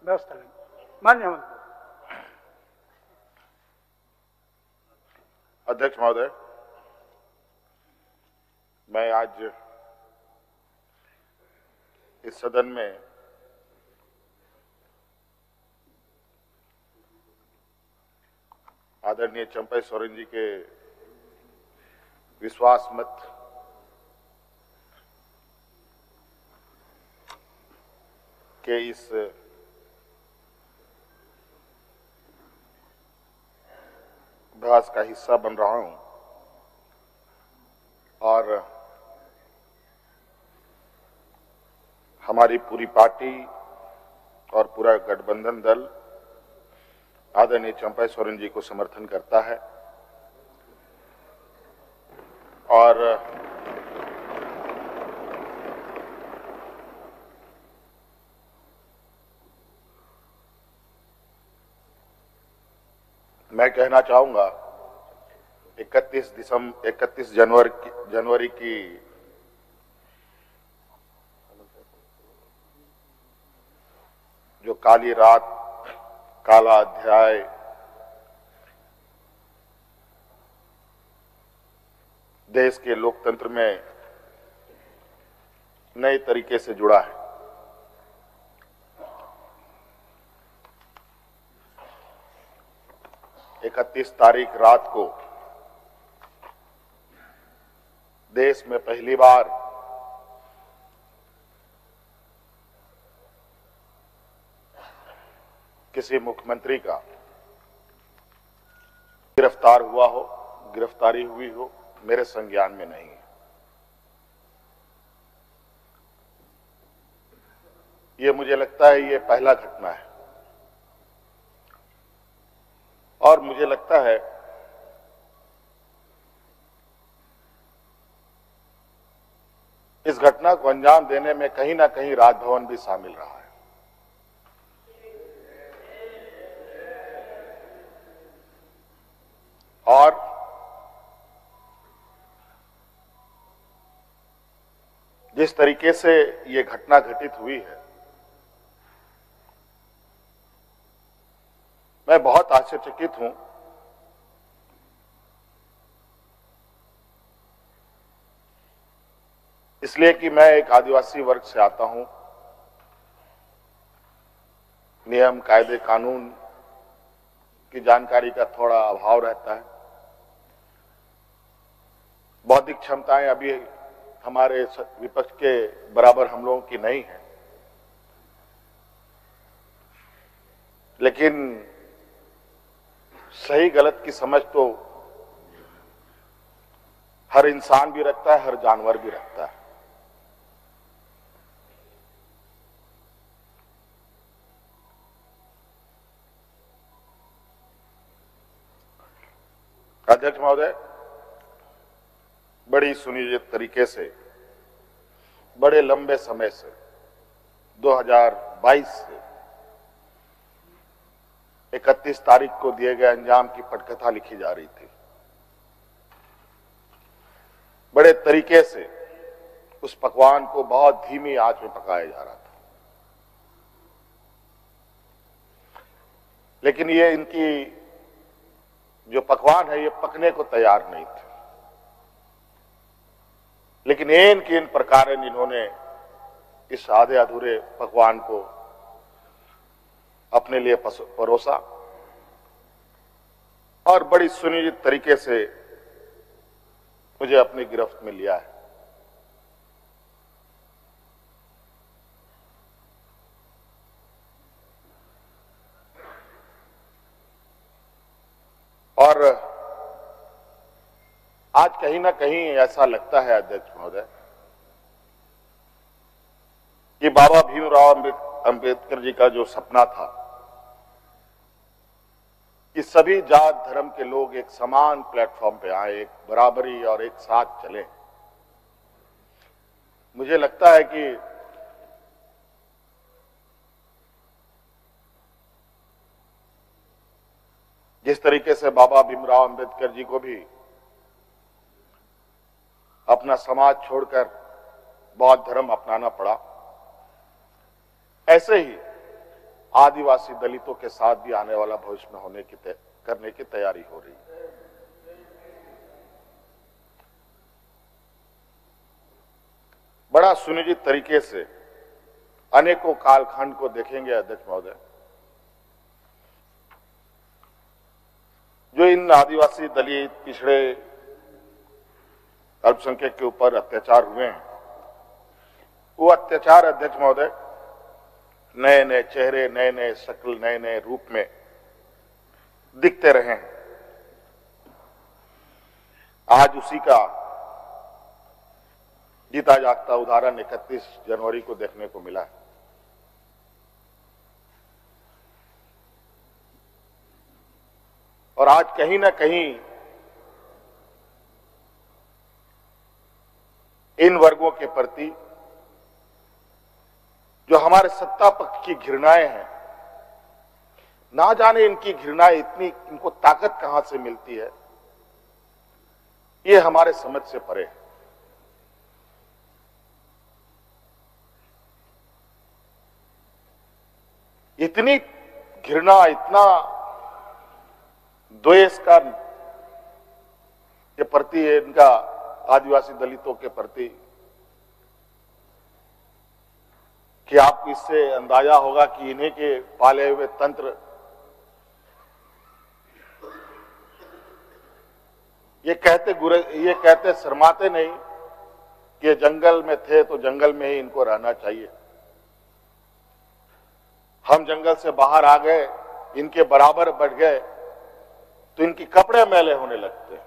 व्यवस्था करें। मान्य मंत्री। अध्यक्ष महोदय, मैं आज इस सदन में आदरणीय चंपई सोरेन जी के विश्वास मत के इस अभ्यास का हिस्सा बन रहा हूं और हमारी पूरी पार्टी और पूरा गठबंधन दल आदरणीय चंपई सोरेन जी को समर्थन करता है और मैं कहना चाहूंगा 31 जनवरी की जो काली रात, काला अध्याय देश के लोकतंत्र में नए तरीके से जुड़ा है। इकतीस तारीख रात को देश में पहली बार किसी मुख्यमंत्री का गिरफ्तारी हुई हो, मेरे संज्ञान में नहीं है। ये मुझे लगता है ये पहला घटना है और मुझे लगता है इस घटना को अंजाम देने में कहीं ना कहीं राजभवन भी शामिल रहा है। और जिस तरीके से ये घटना घटित हुई है, मैं बहुत आश्चर्यचकित हूं। इसलिए कि मैं एक आदिवासी वर्ग से आता हूं। नियम, कायदे, कानून की जानकारी का थोड़ा अभाव रहता है। बौद्धिक क्षमताएं अभी हमारे विपक्ष के बराबर हम लोगों की नहीं है, लेकिन सही गलत की समझ तो हर इंसान भी रखता है, हर जानवर भी रखता है। अध्यक्ष महोदय, बड़ी सुनियोजित तरीके से, बड़े लंबे समय से 2022 से 31 तारीख को दिए गए अंजाम की पटकथा लिखी जा रही थी। बड़े तरीके से उस पकवान को बहुत धीमी आंच में पकाया जा रहा था, लेकिन ये इनकी जो पकवान है ये पकने को तैयार नहीं थे। लेकिन इन प्रकार इन्होंने इस आधे अधूरे पकवान को अपने लिए परोसा और बड़ी सुनियोजित तरीके से मुझे अपनी गिरफ्त में लिया है। और आज कहीं ना कहीं ऐसा लगता है अध्यक्ष महोदय कि बाबा भीमराव अंबेडकर जी का जो सपना था कि सभी जात धर्म के लोग एक समान प्लेटफॉर्म पे आए, एक बराबरी और एक साथ चले, मुझे लगता है कि जिस तरीके से बाबा भीमराव अंबेडकर जी को भी अपना समाज छोड़कर बौद्ध धर्म अपनाना पड़ा, ऐसे ही आदिवासी दलितों के साथ भी आने वाला भविष्य में करने की तैयारी हो रही है। बड़ा सुनिश्चित तरीके से अनेकों कालखंड को देखेंगे अध्यक्ष महोदय, जो इन आदिवासी दलित पिछड़े अल्पसंख्यक के ऊपर अत्याचार हुए हैं, वो अत्याचार अध्यक्ष महोदय नए नए चेहरे, नए नए शक्ल, नए नए रूप में दिखते रहे हैं। आज उसी का जीता जागता उदाहरण 31 जनवरी को देखने को मिला है। और आज कहीं ना कहीं इन वर्गों के प्रति जो हमारे सत्ता पक्ष की घृणाएं हैं, ना जाने इनकी घृणाएं इनको ताकत कहां से मिलती है, ये हमारे समझ से परे है। इतनी घृणा, इतना द्वेष के प्रति इनका आदिवासी दलितों के प्रति कि आपको इससे अंदाजा होगा कि इन्हीं के पाले हुए तंत्र ये कहते शर्माते नहीं कि ये जंगल में थे तो जंगल में ही इनको रहना चाहिए। हम जंगल से बाहर आ गए, इनके बराबर बढ़ गए तो इनकी कपड़े मैले होने लगते हैं।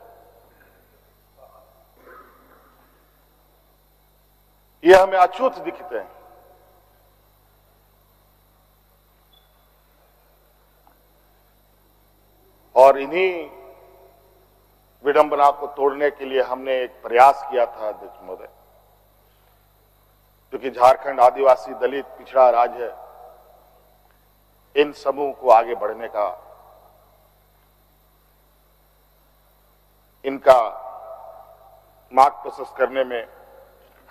ये हमें अछूत दिखते हैं। और इन्हीं विडंबना को तोड़ने के लिए हमने एक प्रयास किया था अध्यक्ष महोदय, क्योंकि झारखंड आदिवासी दलित पिछड़ा राज्य है, इन समूह को आगे बढ़ने का, इनका मार्ग प्रशस्त करने में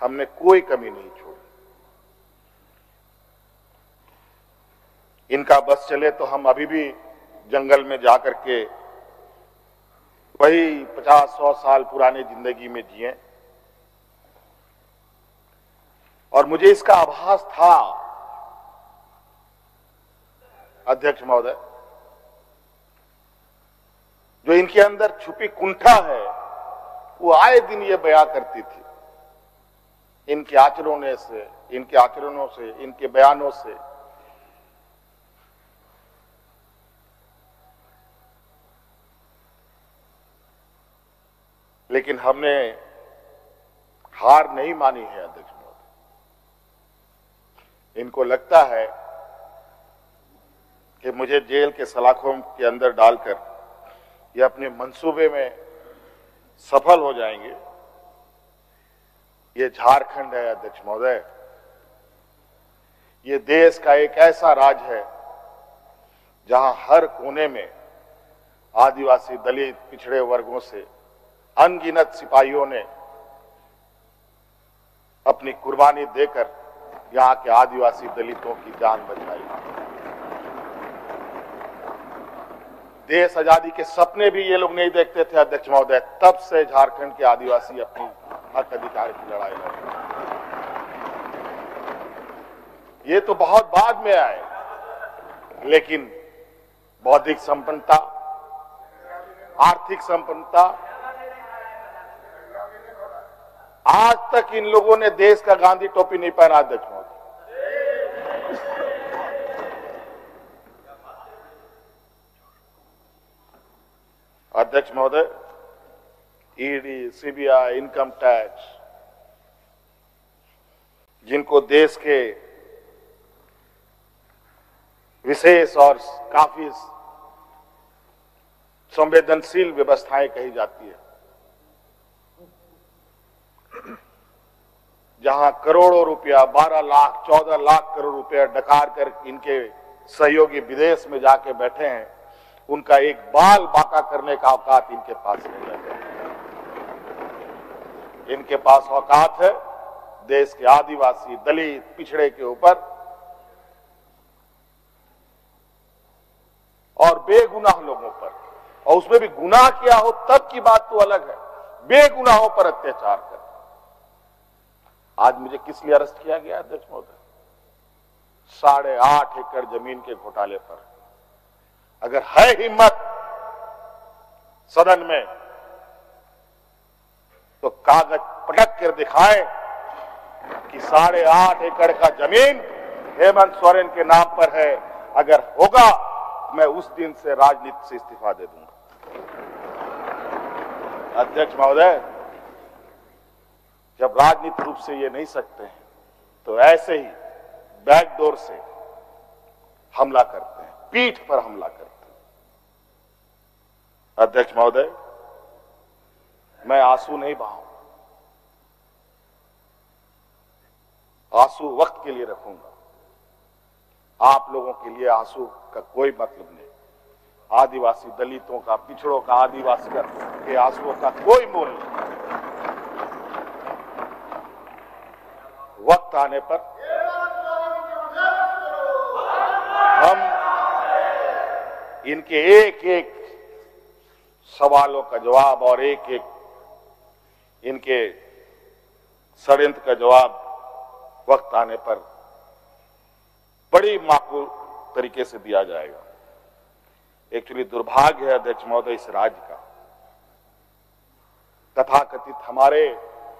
हमने कोई कमी नहीं छोड़ी। इनका बस चले तो हम अभी भी जंगल में जाकर के वही 50-100 साल पुरानी जिंदगी में जिए। और मुझे इसका आभास था अध्यक्ष महोदय, जो इनके अंदर छुपी कुंठा है वो आए दिन ये बयां करती थी, इनके आचरणों से, इनके बयानों से। लेकिन हमने हार नहीं मानी है अध्यक्ष महोदय। इनको लगता है कि मुझे जेल के सलाखों के अंदर डालकर ये अपने मंसूबे में सफल हो जाएंगे। ये झारखंड है अध्यक्ष महोदय, ये देश का एक ऐसा राज्य है जहां हर कोने में आदिवासी दलित पिछड़े वर्गों से अनगिनत सिपाहियों ने अपनी कुर्बानी देकर यहां के आदिवासी दलितों की जान बचाई। देश आजादी के सपने भी ये लोग नहीं देखते थे अध्यक्ष महोदय, तब से झारखंड के आदिवासी अपनी हक अधिकार की लड़ाई लड़ रहे। ये तो बहुत बाद में आए, लेकिन बौद्धिक संपन्नता, आर्थिक संपन्नता, आज तक इन लोगों ने देश का गांधी टोपी नहीं पहना अध्यक्ष महोदय। अध्यक्ष महोदय, ईडी, सीबीआई, इनकम टैक्स, जिनको देश के विशेष और काफी संवेदनशील व्यवस्थाएं कही जाती है, जहां करोड़ों रुपया, 12 लाख 14 लाख करोड़ रुपया डकार कर इनके सहयोगी विदेश में जाके बैठे हैं, उनका एक बाल बाका करने का औकात इनके पास नहीं है। इनके पास औकात है देश के आदिवासी दलित पिछड़े के ऊपर बेगुनाह लोगों पर, और उसमें भी गुनाह किया हो तब की बात तो अलग है, बेगुनाहों पर अत्याचार कर। आज मुझे किस लिए अरेस्ट किया गया अध्यक्ष महोदय? 8.5 एकड़ जमीन के घोटाले पर। अगर है हिम्मत सदन में तो कागज पटक कर दिखाएं कि 8.5 एकड़ का जमीन हेमंत सोरेन के नाम पर है। अगर होगा मैं उस दिन से राजनीति से इस्तीफा दे दूंगा। अध्यक्ष महोदय, जब राजनीतिक रूप से ये नहीं सकते हैं तो ऐसे ही बैकडोर से हमला करते हैं, पीठ पर हमला करते हैं। अध्यक्ष महोदय, मैं आंसू नहीं बहाऊं, आंसू वक्त के लिए रखूंगा। आप लोगों के लिए आंसू का कोई मतलब नहीं। आदिवासी दलितों का, पिछड़ों का, आदिवासी के आंसुओं का कोई मोल नहीं। वक्त आने पर हम इनके एक एक सवालों का जवाब और एक एक इनके षड्यंत्र का जवाब वक्त आने पर बड़ी माकूल तरीके से दिया जाएगा। एक्चुअली दुर्भाग्य है अध्यक्ष महोदय इस राज्य का, तथाकथित हमारे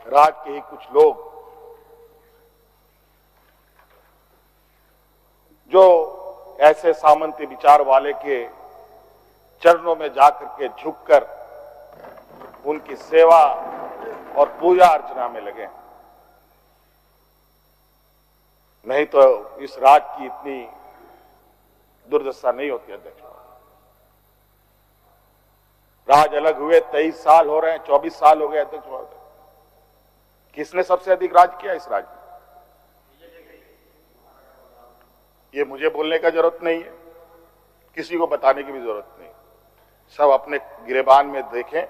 राज्य के ही कुछ लोग जो ऐसे सामंती विचार वाले के चरणों में जाकर के झुककर उनकी सेवा और पूजा अर्चना में लगे। नहीं तो इस राज्य की इतनी दुर्दशा नहीं होती अध्यक्ष। राज अलग हुए 23 साल हो रहे हैं, 24 साल हो गए अध्यक्ष महोदय। किसने सबसे अधिक राज किया इस राज्य में? ये मुझे बोलने का जरूरत नहीं है, किसी को बताने की भी जरूरत नहीं। सब अपने गिरेबान में देखें,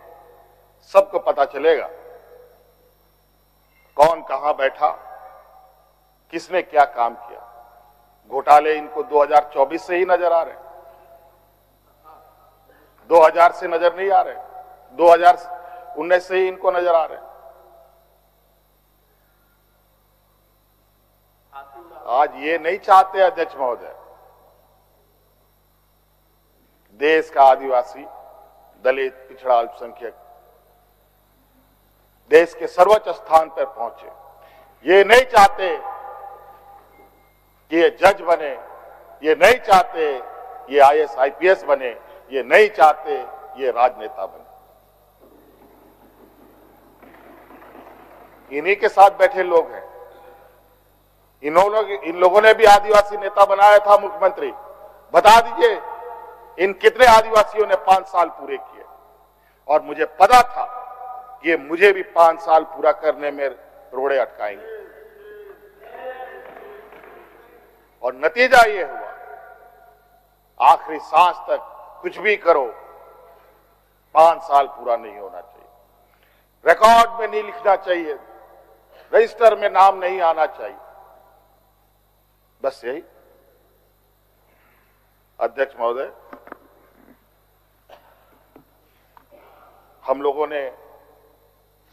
सबको पता चलेगा कौन कहां बैठा, किसने क्या काम किया। घोटाले इनको 2024 से ही नजर आ रहे हैं, 2000 से नजर नहीं आ रहे, 2019 से ही इनको नजर आ रहे हैं। आज ये नहीं चाहते अध्यक्ष महोदय देश का आदिवासी, दलित, पिछड़ा, अल्पसंख्यक देश के सर्वोच्च स्थान पर पहुंचे। ये नहीं चाहते कि ये जज बने, ये नहीं चाहते ये IAS IPS बने, ये नहीं चाहते ये राजनेता बने। इन्हीं के साथ बैठे लोग हैं। इन लोगों ने भी आदिवासी नेता बनाया था मुख्यमंत्री। बता दीजिए इन कितने आदिवासियों ने 5 साल पूरे किए। और मुझे पता था कि ये मुझे भी 5 साल पूरा करने में रोड़े अटकाएंगे, और नतीजा ये हुआ आखिरी सांस तक कुछ भी करो 5 साल पूरा नहीं होना चाहिए, रिकॉर्ड में नहीं लिखना चाहिए, रजिस्टर में नाम नहीं आना चाहिए। बस यही। अध्यक्ष महोदय, हम लोगों ने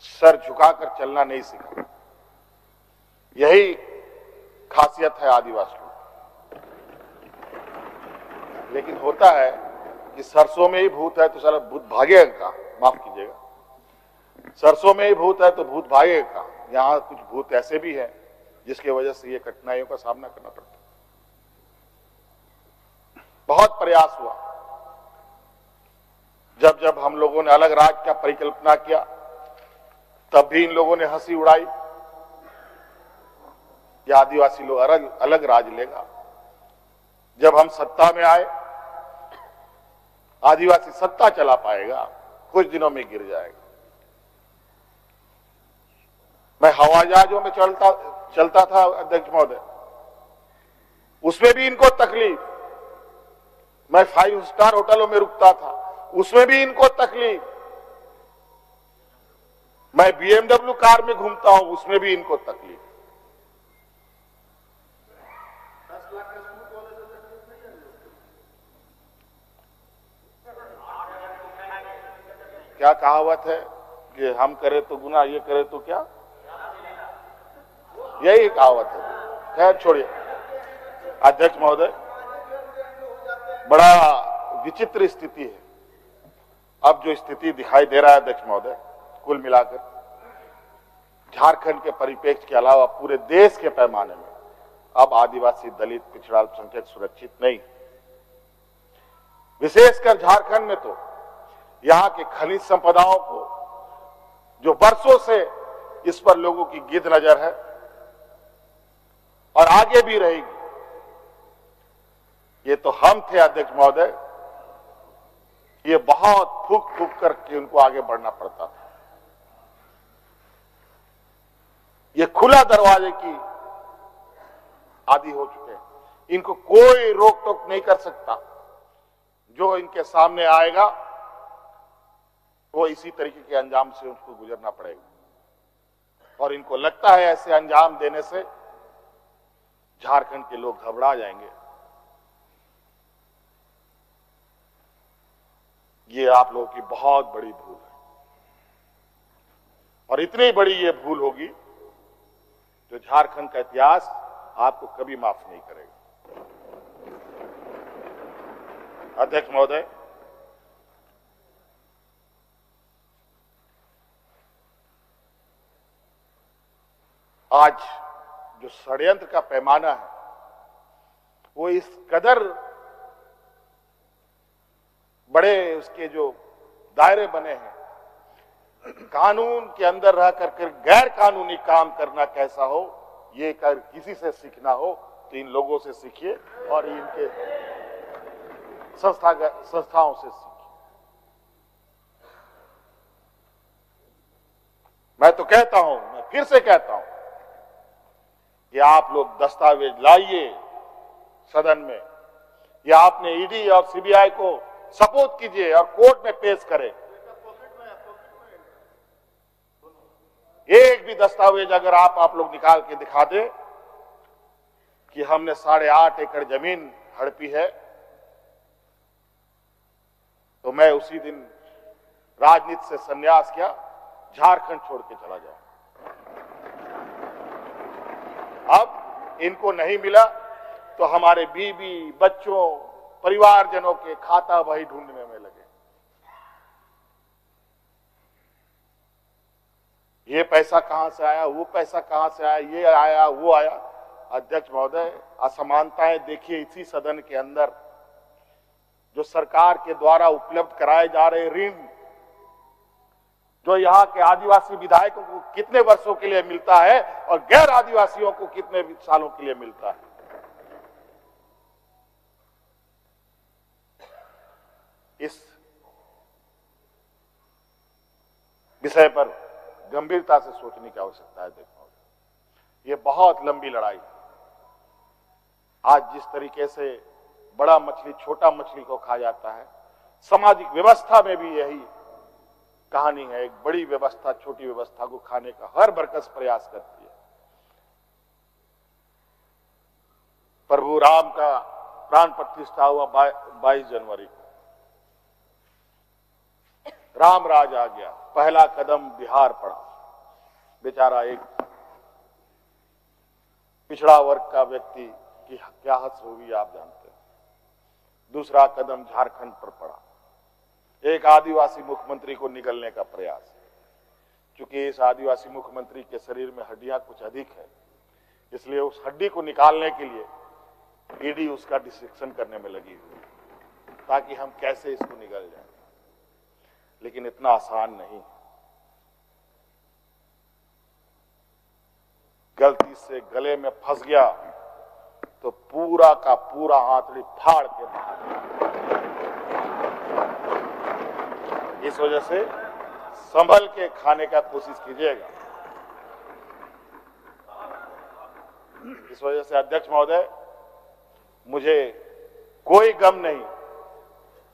सर झुकाकर चलना नहीं सीखा। यही खासियत है आदिवासियों। लेकिन होता है कि सरसों में ही भूत है तो सारा भूत भागेगा का, माफ कीजिएगा, सरसों में ही भूत है तो भूत भागेगा का। यहां कुछ भूत ऐसे भी हैं जिसकी वजह से ये कठिनाइयों का सामना करना पड़ता है। बहुत प्रयास हुआ, जब जब हम लोगों ने अलग राज्य का परिकल्पना किया तब भी इन लोगों ने हंसी उड़ाई कि आदिवासी लोग अलग राज्य लेगा। जब हम सत्ता में आए, आदिवासी सत्ता चला पाएगा, कुछ दिनों में गिर जाएगा। मैं हवाई जहाजों में चलता था अध्यक्ष महोदय, उसमें भी इनको तकलीफ। मैं 5 स्टार होटलों में रुकता था, उसमें भी इनको तकलीफ। मैं BMW कार में घूमता हूं, उसमें भी इनको तकलीफ। क्या कहावत है कि हम करें तो गुनाह, ये करे तो क्या, यही कहावत है। खैर छोड़िए। अध्यक्ष महोदय, बड़ा विचित्र स्थिति है। अब जो स्थिति दिखाई दे रहा है अध्यक्ष महोदय, कुल मिलाकर झारखंड के परिप्रेक्ष्य के अलावा पूरे देश के पैमाने में अब आदिवासी, दलित, पिछड़ा, अल्पसंख्यक सुरक्षित नहीं। विशेषकर झारखंड में तो यहां के खनिज संपदाओं को, जो वर्षों से इस पर लोगों की गिद्ध नजर है और आगे भी रहेगी, ये तो हम थे अध्यक्ष महोदय, ये बहुत फूक फूक करके उनको आगे बढ़ना पड़ता था। ये खुला दरवाजे की आदी हो चुके हैं। इनको कोई रोक टोक नहीं कर सकता। जो इनके सामने आएगा वो इसी तरीके के अंजाम से उसको गुजरना पड़ेगा। और इनको लगता है ऐसे अंजाम देने से झारखंड के लोग घबरा जाएंगे। ये आप लोगों की बहुत बड़ी भूल है, और इतनी बड़ी ये भूल होगी जो झारखंड का इतिहास आपको कभी माफ नहीं करेगा। अध्यक्ष महोदय, आज जो षड्यंत्र का पैमाना है वो इस कदर बड़े, उसके जो दायरे बने हैं, कानून के अंदर रह कर गैर कानूनी काम करना कैसा हो, ये कर किसी से सीखना हो तो इन लोगों से सीखिए और इनके संस्थाओं से सीखिए। मैं तो कहता हूं, मैं फिर से कहता हूं कि आप लोग दस्तावेज लाइए सदन में, या आपने ईडी और सीबीआई को सपोर्ट कीजिए और कोर्ट में पेश करें। एक भी दस्तावेज अगर आप लोग निकाल के दिखा दे कि हमने 8.5 एकड़ जमीन हड़पी है, तो मैं उसी दिन राजनीति से संन्यास किया, झारखंड छोड़ के चला जाऊं। अब इनको नहीं मिला तो हमारे बीवी, बच्चों, परिवारजनों के खाता वही ढूंढने में लगे। ये पैसा कहां से आया, वो पैसा कहां से आया, ये आया, वो आया। अध्यक्ष महोदय, असमानताएं देखिए इसी सदन के अंदर। जो सरकार के द्वारा उपलब्ध कराए जा रहे ऋण, जो यहाँ के आदिवासी विधायकों को कितने वर्षों के लिए मिलता है और गैर आदिवासियों को कितने सालों के लिए मिलता है। इस विषय पर गंभीरता से सोचने की आवश्यकता है। देखो, ये बहुत लंबी लड़ाई है। आज जिस तरीके से बड़ा मछली छोटा मछली को खा जाता है, सामाजिक व्यवस्था में भी यही कहानी है। एक बड़ी व्यवस्था छोटी व्यवस्था को खाने का हर बरकस प्रयास करती है। प्रभु राम का प्राण प्रतिष्ठा हुआ 22 जनवरी को। राम राज आ गया, पहला कदम बिहार पड़ा। बेचारा एक पिछड़ा वर्ग का व्यक्ति की क्या हद होगी आप जानते हैं। दूसरा कदम झारखंड पर पड़ा, एक आदिवासी मुख्यमंत्री को निगलने का प्रयास। क्योंकि इस आदिवासी मुख्यमंत्री के शरीर में हड्डियां कुछ अधिक है, इसलिए उस हड्डी को निकालने के लिए ईडी उसका डिसेक्शन करने में लगी हुई, ताकि हम कैसे इसको निगल जाए। लेकिन इतना आसान नहीं। गलती से गले में फंस गया तो पूरा का पूरा आंतड़ी फाड़ के बाहर। इस वजह से संभल के खाने का कोशिश कीजिएगा। इस वजह से अध्यक्ष महोदय, मुझे कोई गम नहीं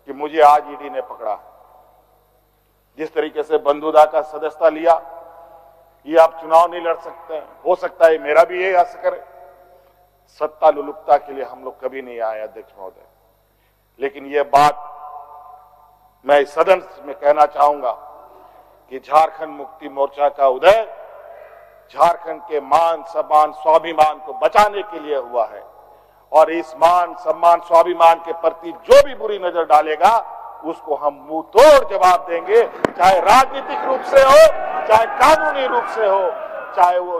कि मुझे आज ईडी ने पकड़ा। जिस तरीके से बंधुदा का सदस्यता लिया, ये आप चुनाव नहीं लड़ सकते हैं। हो सकता है मेरा भी यही आस करे। सत्ता लुलुपता के लिए हम लोग कभी नहीं आए अध्यक्ष महोदय। लेकिन यह बात मैं इस सदन में कहना चाहूंगा कि झारखंड मुक्ति मोर्चा का उदय झारखंड के मान सम्मान स्वाभिमान को बचाने के लिए हुआ है और इस मान सम्मान स्वाभिमान के प्रति जो भी बुरी नजर डालेगा उसको हम मुंह तोड़ जवाब देंगे, चाहे राजनीतिक रूप से हो, चाहे कानूनी रूप से हो, चाहे वो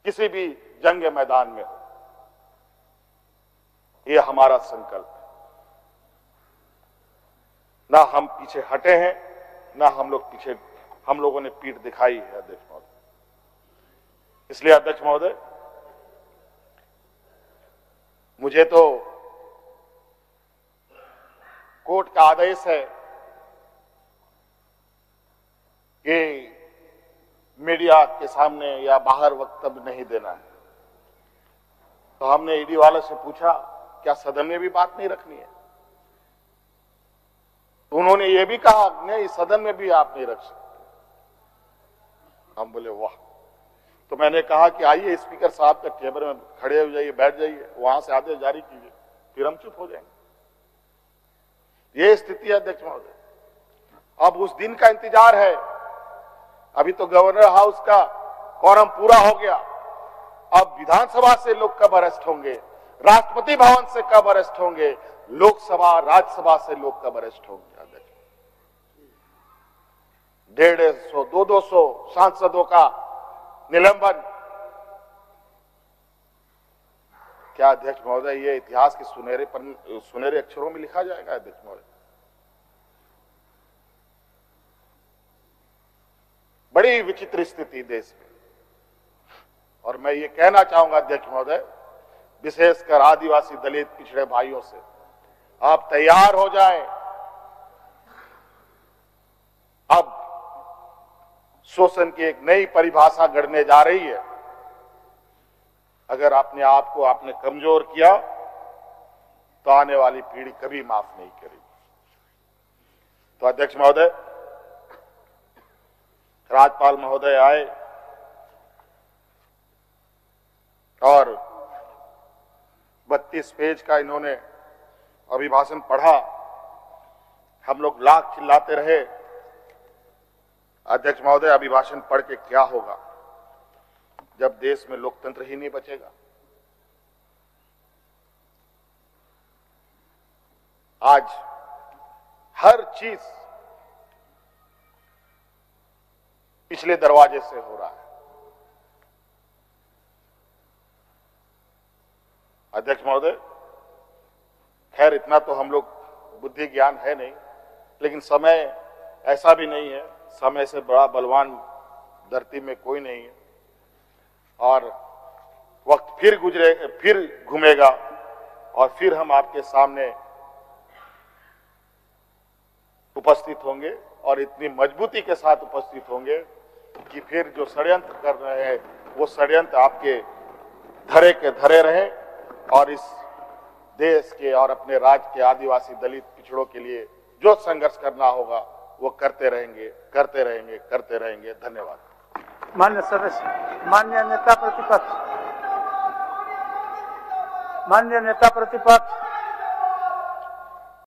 किसी भी जंग मैदान में हो। ये हमारा संकल्प है। ना हम पीछे हटे हैं, ना हम लोगों ने पीठ दिखाई है अध्यक्ष महोदय। इसलिए अध्यक्ष महोदय, मुझे तो कोर्ट का आदेश है कि मीडिया के सामने या बाहर वक्तव्य नहीं देना है। तो हमने ईडी वाले से पूछा क्या सदन में भी बात नहीं रखनी है? तो उन्होंने ये भी कहा नहीं, सदन में भी आप नहीं रख सकते। हम बोले वाह। तो मैंने कहा कि आइए स्पीकर साहब के टेबल में खड़े हो जाइए, बैठ जाइए, वहां से आदेश जारी कीजिए, फिर हम चुप हो जाएंगे। ये स्थिति है अध्यक्ष महोदय। अब उस दिन का इंतजार है। अभी तो गवर्नर हाउस का quorum पूरा हो गया। अब विधानसभा से लोग कब अरेस्ट होंगे, राष्ट्रपति भवन से कब अरेस्ट होंगे, लोकसभा राज्यसभा से लोग कब अरेस्ट होंगे? अध्यक्ष 150, 200 सांसदों का निलंबन। क्या अध्यक्ष महोदय ये इतिहास के सुनहरे अक्षरों में लिखा जाएगा? अध्यक्ष महोदय, बड़ी विचित्र स्थिति देश में। और मैं ये कहना चाहूंगा अध्यक्ष महोदय, विशेषकर आदिवासी दलित पिछड़े भाइयों से, आप तैयार हो जाएं। अब शोषण की एक नई परिभाषा गढ़ने जा रही है। अगर अपने आप को आपने कमजोर किया तो आने वाली पीढ़ी कभी माफ नहीं करेगी। तो अध्यक्ष महोदय, राज्यपाल महोदय आए और 32 पेज का इन्होंने अभिभाषण पढ़ा। हम लोग लाख चिल्लाते रहे। अध्यक्ष महोदय, अभिभाषण पढ़ के क्या होगा जब देश में लोकतंत्र ही नहीं बचेगा? आज हर चीज पिछले दरवाजे से हो रहा है। अध्यक्ष महोदय, खैर इतना तो हम लोग बुद्धि ज्ञान है नहीं, लेकिन समय ऐसा भी नहीं है, समय से बड़ा बलवान धरती में कोई नहीं है। और वक्त फिर घूमेगा और फिर हम आपके सामने उपस्थित होंगे और इतनी मजबूती के साथ उपस्थित होंगे कि फिर जो षड्यंत्र कर रहे हैं वो षड्यंत्र आपके धरे के धरे रहे और इस देश के और अपने राज्य के आदिवासी दलित पिछड़ों के लिए जो संघर्ष करना होगा वो करते रहेंगे, करते रहेंगे, करते रहेंगे। धन्यवाद। मान्य सदस्य, मान्य नेता प्रतिपक्ष,